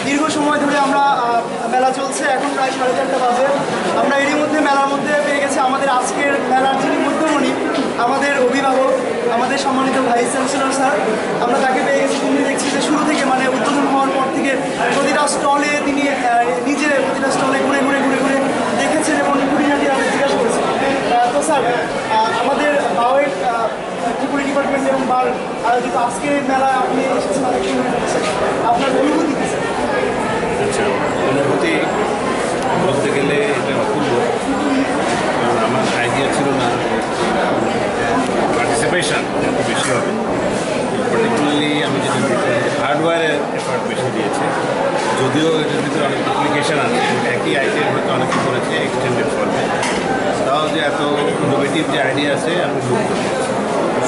দীর্ঘ সময় ধরে আমরা মেলা চলছে, এখন প্রায় 4:30 বাজে। আমরা এরই মধ্যে মেলার মধ্যে পেয়ে গেছি আমাদের আজকের মেলার যিনি মধ্যমণি, আমাদের অভিভাবক, আমাদের সম্মানিত ভাইস চ্যান্সেলর স্যার। আমরা তাকে পেয়ে গেছি। তিনি দেখছি যে শুরু থেকে মানে উদ্বোধন হওয়ার পর থেকে প্রতিটা স্টলে তিনি নিজে প্রতিটা স্টলে ঘুরে ঘুরে ঘুরে ঘুরে দেখেছেন এবং খুঁটিনাটি আমাদের জিজ্ঞাসা করেছেন। তো স্যার, আমাদের বাওয়ের ত্রিপুরি ডিপার্টমেন্ট এবং বার আয়োজিত আজকের মেলায় আপনি এসেছেন, অনেক সময় করেছেন, আপনার অনুভূতি কী স্যার? আচ্ছা, অনুভূতি বলতে গেলে এটা অপূর্ব, কারণ আমার আইডিয়া ছিল না পার্টিসিপেশন এত বেশি হবে। পার্টিকুলারলি আমি যেটা দেখলাম হার্ডওয়্যারের এফার্ট বেশি দিয়েছে, যদিও এটার ভিতরে অনেক অ্যাপ্লিকেশান আছে, একই আইটেম হয়তো অনেকে করেছে এক্সটেন্ডেড ফর্মে, তাও যে এত ইনোভেটিভ যে আইডিয়া আছে আমি মুগ্ধ।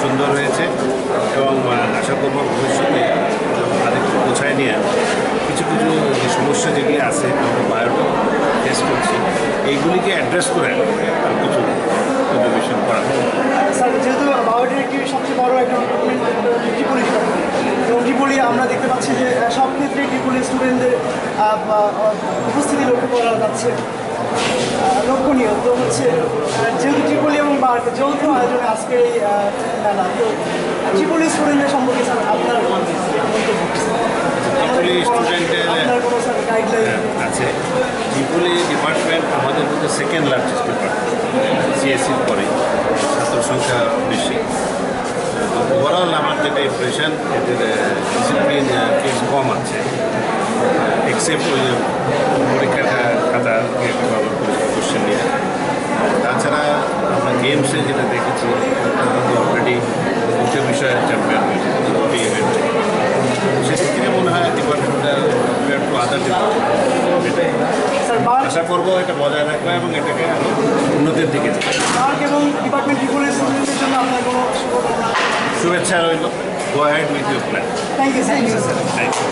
সুন্দর হয়েছে এবং আশা করব ভবিষ্যতে আরেকটু গোছায় নিয়ে কিছু কিছু যে সমস্যা যেগুলি আছে আমরা বায়োটা ফেস করছি, এইগুলিকে অ্যাড্রেস করে কিছু ইনোভেশন করা। স্যার, যেহেতু বায়োটের একটি সবচেয়ে বড় একটা ডিপার্টমেন্ট ত্রিপুরি ডিপার্টমেন্ট, এবং ত্রিপুরি আমরা দেখতে পাচ্ছি যে সব ক্ষেত্রে ত্রিপুরি স্টুডেন্টদের উপস্থিতি লক্ষ্য করা যাচ্ছে, লক্ষণীয়। তো হচ্ছে যেহেতু ত্রিপুরি এবং বার যৌথ আয়োজনে আজকে এই মেলা, তো ত্রিপুরি স্টুডেন্টদের সম্পর্কে স্যার আপনার স্টুডেন্টের আছে। ত্রিপুরি ডিপার্টমেন্ট আমাদের মধ্যে সেকেন্ড লার্জেস্ট ডিপার্টমেন্ট, সিএসসির পরে ছাত্র সংখ্যা বেশি। ওভারঅল আমার যেটা ইমপ্রেশন, এদের ডিসিপ্লিন কেস কম আছে, এক্সেপ্ট ওই পরীক্ষার খাতা কোশ্চেন নিয়ে। তাছাড়া আমরা গেমসে যেটা দেখেছি অলরেডি দুটো বিষয়ে চ্যাম্পিয়ন হয়েছে এই ইভেন্টে। সেক্ষেত্রে মনে হয় ডিপার্টমেন্টটা টু আদার ডিপার্টমেন্ট আশা করবো এটা বজায় রাখবে এবং এটাকে উন্নতির দিকে এবং ডিপার্টমেন্ট স্টুডেন্টদের জন্য আপনার কোনো শুভেচ্ছা রইল। Go ahead with your plan. Thank you sir. Thank you.